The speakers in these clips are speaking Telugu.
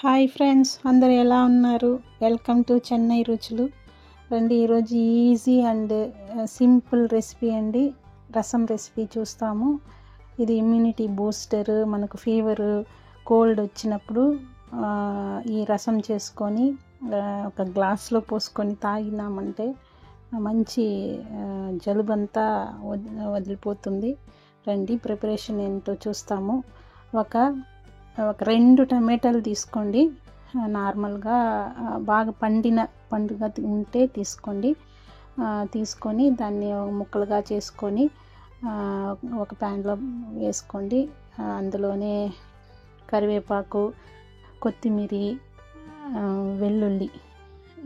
హాయ్ ఫ్రెండ్స్, అందరు ఎలా ఉన్నారు? వెల్కమ్ టు చెన్నై రుచులు. రండి, ఈరోజు ఈజీ అండ్ సింపుల్ రెసిపీ అండి, రసం రెసిపీ చూస్తాము. ఇది ఇమ్యూనిటీ బూస్టర్. మనకు ఫీవర్, కోల్డ్ వచ్చినప్పుడు ఈ రసం చేసుకొని ఒక గ్లాస్లో పోసుకొని తాగినామంటే మంచి జలుబంతా వదిలిపోతుంది. రండి, ప్రిపరేషన్ ఏంటో చూస్తాము. ఒక 2 టమాటాలు తీసుకోండి. నార్మల్గా బాగా పండుగ ఉంటే తీసుకోండి. తీసుకొని దాన్ని ముక్కలుగా చేసుకొని ఒక ప్యాన్లో వేసుకోండి. అందులోనే కరివేపాకు, కొత్తిమీర, వెల్లుల్లి.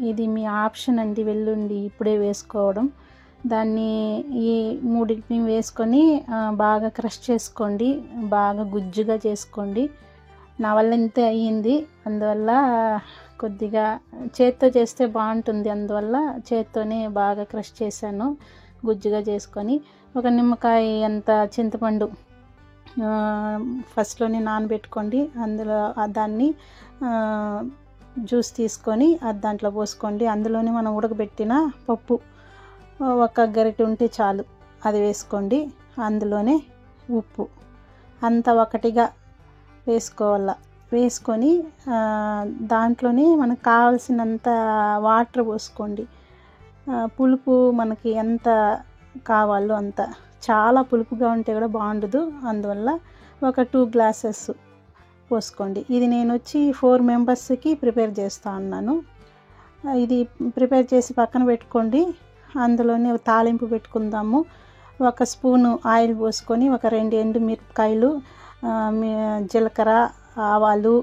ఇది మీ ఆప్షన్ అండి, వెల్లుల్లి ఇప్పుడే వేసుకోవడం. దాన్ని ఈ మూడింటిని వేసుకొని బాగా క్రష్ చేసుకోండి, బాగా గుజ్జుగా చేసుకోండి. నా వల్ల ఇంతే అయ్యింది, అందువల్ల కొద్దిగా చేత్తో చేస్తే బాగుంటుంది, అందువల్ల చేత్తోనే బాగా క్రష్ చేశాను. గుజ్జుగా చేసుకొని ఒక నిమ్మకాయ అంత చింతపండు ఫస్ట్లోనే నానబెట్టుకోండి. అందులో దాన్ని జ్యూస్ తీసుకొని దాంట్లో పోసుకోండి. అందులోనే మనం ఉడకబెట్టిన పప్పు ఒక గరిటె ఉంటే చాలు, అది వేసుకోండి. అందులోనే ఉప్పు అంతా ఒకటిగా వేసుకొని దాంట్లోనే మనకు కావాల్సినంత వాటర్ పోసుకోండి. పులుపు మనకి ఎంత కావాలో అంత. చాలా పులుపుగా ఉంటే కూడా బాగుండదు, అందువల్ల ఒక 2 గ్లాసెస్ పోసుకోండి. ఇది నేను వచ్చి 4 మెంబర్స్కి ప్రిపేర్ చేస్తూ ఉన్నాను. ఇది ప్రిపేర్ చేసి పక్కన పెట్టుకోండి. అందులోనే తాలింపు పెట్టుకుందాము. 1 స్పూను ఆయిల్ పోసుకొని ఒక 2 ఎండుమిరపకాయలు, జీలకర్ర, ఆవాలు,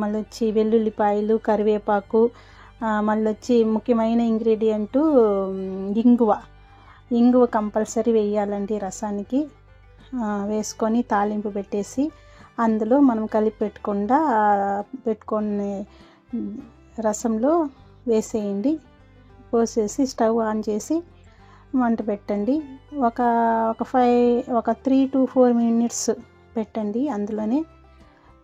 మళ్ళీ వచ్చి వెల్లుల్లిపాయలు, కరివేపాకు, మళ్ళీ వచ్చి ముఖ్యమైన ఇంగ్రీడియంటు ఇంగువ కంపల్సరీ వేయాలండి రసానికి. వేసుకొని తాలింపు పెట్టేసి అందులో మనం కలిపి పెట్టుకొని రసంలో వేసేయండి. పోసేసి స్టవ్ ఆన్ చేసి మంట పెట్టండి. ఒక 3 to 4 మినిట్స్ పెట్టండి. అందులోనే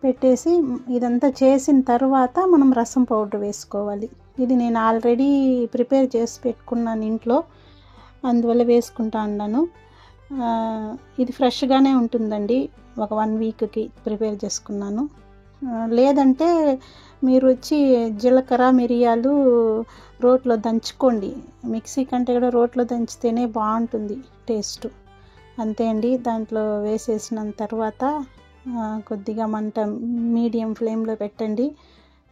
పెట్టేసి ఇదంతా చేసిన తర్వాత మనం రసం పౌడర్ వేసుకోవాలి. ఇది నేను ఆల్రెడీ ప్రిపేర్ చేసి పెట్టుకున్నాను ఇంట్లో, అందువల్ల వేసుకుంటా ఉన్నాను. ఇది ఫ్రెష్గానే ఉంటుందండి. ఒక 1 వీక్కి ప్రిపేర్ చేసుకున్నాను. లేదంటే మీరు వచ్చి జీలకర్ర, మిరియాలు రోట్లో దంచుకోండి. మిక్సీ కంటే కూడా రోట్లో దంచితేనే బాగుంటుంది టేస్ట్. అంతే అండి. దాంట్లో వేసేసిన తర్వాత కొద్దిగా మంట మీడియం ఫ్లేమ్లో పెట్టండి.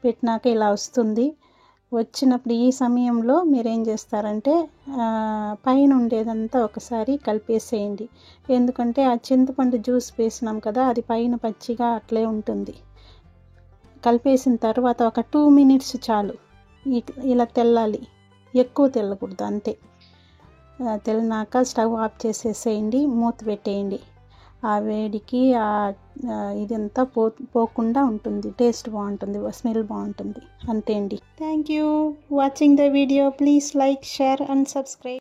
పెట్టినాక ఇలా వస్తుంది. వచ్చినప్పుడు ఈ సమయంలో మీరేం చేస్తారంటే పైన ఉండేదంతా ఒకసారి కలిపేసేయండి. ఎందుకంటే ఆ చింతపండు జ్యూస్ వేసినాం కదా, అది పైన పచ్చిగా అట్లే ఉంటుంది. కలిపేసిన తర్వాత ఒక 2 మినిట్స్ చాలు. ఇలా తెల్లాలి, ఎక్కువ తెల్లకూడదు, అంతే. తెల్లినాక స్టవ్ ఆఫ్ చేసేసేయండి, మూత పెట్టేయండి. ఆ వేడికి ఇదంతా పోకుండా ఉంటుంది. టేస్ట్ బాగుంటుంది, స్మెల్ బాగుంటుంది. అంతే అండి. Thank you watching the video. Please like, share and subscribe.